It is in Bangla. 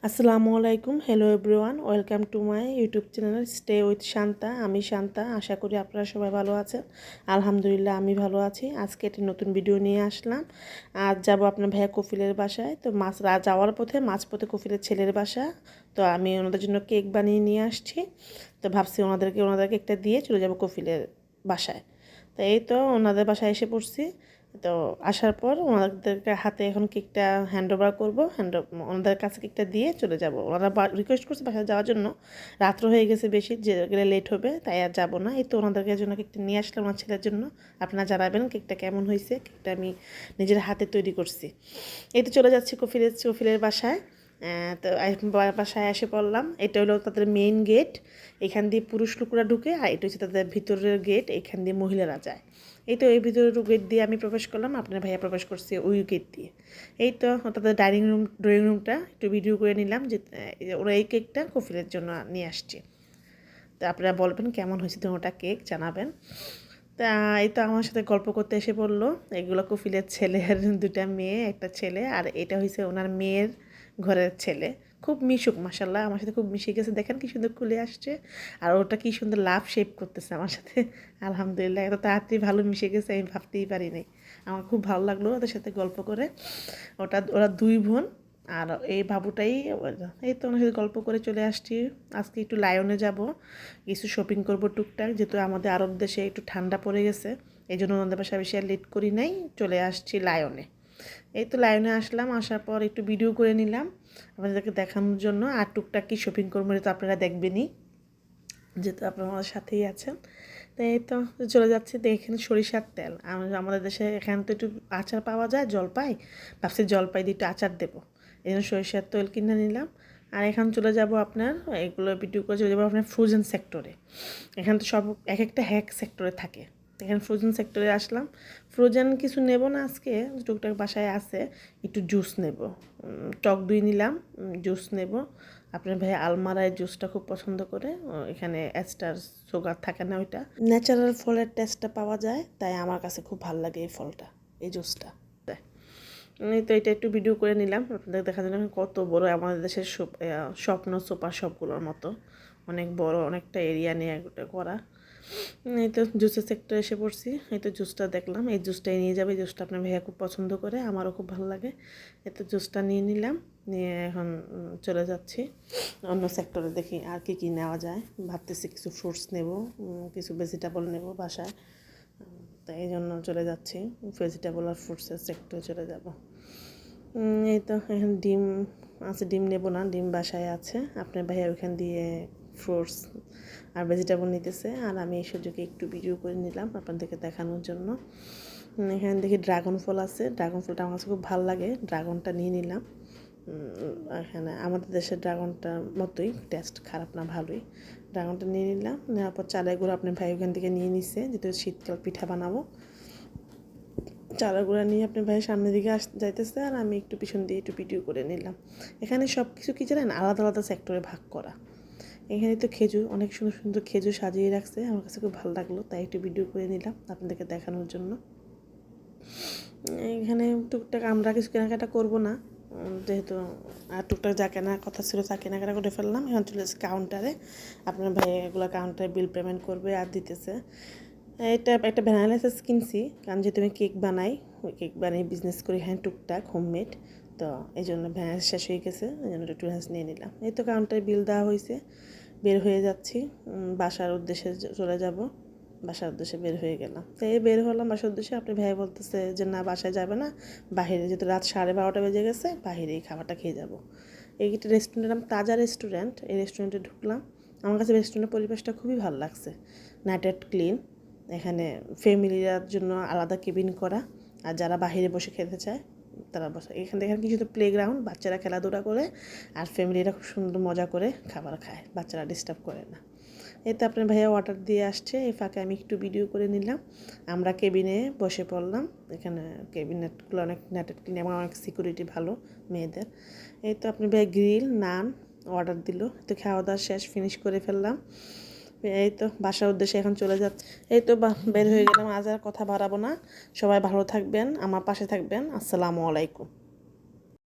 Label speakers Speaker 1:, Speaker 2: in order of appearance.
Speaker 1: আসসালামু আলাইকুম, hello everyone, welcome to my YouTube channel stay with Shanta. আমি শান্তা, আশা করি আপনারা সবাই ভালো আছেন। আলহামদুলিল্লাহ আমি ভালো আছি। আজকে একটি নতুন ভিডিও নিয়ে আসলাম। আজ যাব আপনার ভাইয়া কফিলের বাসায়। তো যাওয়ার পথে মাঝপথে কফিলের ছেলের বাসা। তো আমি ওনাদের জন্য কেক বানিয়ে নিয়ে আসছি। তো ভাবছি ওনাদের কেকটা দিয়ে চলে যাব কফিলের বাসায়। তো এই তো ওনাদের বাসায় এসে পড়ছি। তো আসার পর ওনাদেরকে হাতে এখন কেকটা হ্যান্ড ওভার করবো, ওনাদের কাছে কেকটা দিয়ে চলে যাব। ওনারা রিকোয়েস্ট করছে বাসায় যাওয়ার জন্য, রাত্র হয়ে গেছে বেশি, যে গেলে লেট হবে, তাই আর যাবো না। এই তো ওনাদেরকে জন্য কেকটা নিয়ে আসলাম আমার ছেলের জন্য। আপনারা জানাবেন কেকটা কেমন হয়েছে। কেকটা আমি নিজের হাতে তৈরি করছি। এই তো চলে যাচ্ছি কফিলের বাসায়। তো বাসায় এসে পড়লাম। এটা হলো তাদের মেইন গেট। এখান দিয়ে পুরুষ লোকরা ঢুকে, আর এটা হচ্ছে তাদের ভিতরের গেট, এখান দিয়ে মহিলারা যায়। এই তো এই ভিতরের গেট দিয়ে আমি প্রবেশ করলাম, আপনার ভাইয়া প্রবেশ করছে ওই গেট দিয়ে। এই তো তাদের ড্রয়িং রুমটা একটু ভিডিও করে নিলাম, যে ওরা এই কেকটা কফিলের জন্য নিয়ে আসছে। তো আপনারা বলবেন কেমন হয়েছে, ওটা কেক জানাবেন। তা এই তো আমার সাথে গল্প করতে এসে পড়লো। এগুলো কফিলের ছেলের দুটা মেয়ে, একটা ছেলে, আর এটা হয়েছে ওনার মেয়ের ঘরের ছেলে। খুব মিশুক, মাসাল্লাহ আমার সাথে খুব মিশে গেছে। দেখেন কি সুন্দর খুলে আসছে, আর ওটা কি সুন্দর লাভ শেপ করতেছে আমার সাথে। আলহামদুলিল্লাহ, এত তাড়াতাড়ি ভালো মিশে গেছে আমি ভাবতেই পারি নাই। আমার খুব ভালো লাগলো ওদের সাথে গল্প করে। ওরা দুই বোন, আর এই বাবুটাই। এই তো ওনার সাথে গল্প করে চলে আসছি। আজকে একটু লায়নে যাব, কিছু শপিং করব টুকটাক, যেহেতু আমাদের আরব দেশে একটু ঠান্ডা পড়ে গেছে। এই জন্য ওনাদের বাসায় বেশি আর লেট করি নাই, চলে আসছি লায়নে। এই তো লায়নে আসলাম, আসার পর একটু ভিডিও করে নিলাম আপনাদেরকে দেখানোর জন্য। আর টুকটাক কি শপিং করবো তো আপনারা দেখবেনই, যেহেতু আপনারা আমাদের সাথেই আছেন। তো এই তো চলে যাচ্ছে। তো এখানে সরিষার তেল, আমাদের দেশে এখানে তো একটু আচার পাওয়া যায়, জলপাই। ভাবছি জলপাই দিয়ে একটু আচার দেবো, এই জন্য সরিষার তেল কিনে নিলাম। আর এখানে চলে যাব আপনার, এগুলো ভিডিও করে চলে যাবো আপনার ফ্রোজেন সেক্টরে। এখানে তো সব এক একটা সেক্টরে থাকে। এখানে ফ্রোজেন সেক্টরে আসলাম। ফ্রোজেন কিছু নেব না আজকে, টুকটাক বাসায় আছে। একটু জুস নেব, টক দই নিলাম, জুস নেব। আপনার ভাই আলমারায় জুসটা খুব পছন্দ করে। এখানে এক্সট্রা সুগার থাকে না, ওইটা ন্যাচারাল ফলের টেস্টটা পাওয়া যায়, তাই আমার কাছে খুব ভালো লাগে এই ফলটা, এই জুসটা। এই তো এটা একটু ভিডিও করে নিলাম আপনাদের দেখা যায় কত বড় আমাদের দেশের স্বপ্ন সুপার শপগুলোর মতো, অনেক বড়, অনেকটা এরিয়া নিয়ে করা। এই তো জুসের সেক্টরে এসে পড়ছি। এই তো জুসটা দেখলাম, এই জুসটাই নিয়ে যাবে। জুসটা আপনার ভাইয়া খুব পছন্দ করে, আমারও খুব ভালো লাগে। এই তো জুসটা নিয়ে নিলাম, নিয়ে এখন চলে যাচ্ছি অন্য সেক্টরে। দেখি আর কি কী নেওয়া যায়। ভাবতেছি কিছু ফ্রুটস নেব, কিছু ভেজিটেবল নেব বাসায়। তো এই জন্য চলে যাচ্ছি ভেজিটেবল আর ফ্রুটসের সেক্টরে চলে যাব। এই তো এখন ডিম আছে, ডিম নেব না, ডিম বাসায় আছে। আপনার ভাইয়া ওইখান দিয়ে ফ্রুটস আর ভেজিটেবল নিতেছে, আর আমি এই সুযোগে একটু ভিডিও করে নিলাম আপনাদেরকে দেখানোর জন্য। এখানে দেখি ড্রাগন ফল আছে, ড্রাগন ফলটা আমার কাছে খুব ভালো লাগে, ড্রাগনটা নিয়ে নিলাম। এখানে আমাদের দেশের ড্রাগনটার মতোই টেস্ট, খারাপ না, ভালোই। ড্রাগনটা নিয়ে নিলাম, নেওয়ার পর চালের গুঁড়ো আপনার ভাই ওখান থেকে নিয়ে নিচ্ছে, যেহেতু শীতকাল পিঠা বানাবো। চালের গুঁড়া নিয়ে আপনার ভাই সামনের দিকে যাইতেছে, আর আমি একটু পিছন দিয়ে একটু ভিডিও করে নিলাম। এখানে সব কিছু কী জানেন, আলাদা আলাদা সেক্টরে ভাগ করা। এখানে তো খেজুর, অনেক সুন্দর সুন্দর খেজুর সাজিয়ে রাখছে, আমার কাছে খুব ভালো লাগলো, তাই একটু ভিডিও করে নিলাম আপনাদেরকে দেখানোর জন্য। এখানে টুকটাক আমরা কিছু কেনাকাটা করবো না, যেহেতু আর টুকটাক যা কেনার কথা ছিল তা কেনাকাটা করে ফেললাম। এখন চলে এসেছে কাউন্টারে, আপনার ভাই এগুলো কাউন্টারে বিল পেমেন্ট করবে আর দিতেছে। এটা একটা ভ্যানিলা এসেন্স কিনছি, কারণ যেহেতু আমি কেক বানাই, ওই কেক বানিয়ে বিজনেস করি, হ্যাঁ টুকটাক হোমমেড। তো এই জন্য ভ্যানিলা শেষ হয়ে গেছে, এই জন্য একটু নিয়ে নিলাম। এই তো কাউন্টারে বিল দেওয়া হয়েছে, বের হয়ে যাচ্ছি। বাসার উদ্দেশ্যে চলে যাব, বাসার উদ্দেশ্যে বের হয়ে গেলাম। তো এই বের হলাম বাসার উদ্দেশ্যে, আপনি ভাই বলতেছে যে না বাসায় যাবে না, বাহিরে, যেহেতু রাত 12:30 বেজে গেছে, বাহিরেই খাবারটা খেয়ে যাব। এইটা রেস্টুরেন্টের নাম তাজা রেস্টুরেন্ট। এই রেস্টুরেন্টে ঢুকলাম, আমার কাছে রেস্টুরেন্টের পরিবেশটা খুবই ভালো লাগছে, নাইট অ্যান্ড ক্লিন। এখানে ফ্যামিলির জন্য আলাদা কেবিন করা, আর যারা বাহিরে বসে খেতে চায় তারা বসে। এখানে কিছু তো প্লেগ্রাউন্ড, বাচ্চারা খেলাধুলা করে, আর ফ্যামিলিরা খুব সুন্দর মজা করে খাবার খায়, বাচ্চারা ডিস্টার্ব করে না। এতে আপনার ভাইয়া অর্ডার দিয়ে আসছে, এই ফাঁকে আমি একটু ভিডিও করে নিলাম। আমরা কেবিনে বসে পড়লাম। এখানে কেবিনেটগুলো অনেক নেটেড ক্লিন, এবং অনেক সিকিউরিটি ভালো মেয়েদের। এই তো আপনি ভাই গ্রিল নান অর্ডার দিল। তো খাওয়া দাওয়া শেষ, ফিনিশ করে ফেললাম। এই তো বাসার উদ্দেশ্যে এখন চলে যাচ্ছে। এই তো বের হয়ে গেলাম, আজ আর কথা বাড়াবো না। সবাই ভালো থাকবেন, আমার পাশে থাকবেন। আসসালামু আলাইকুম।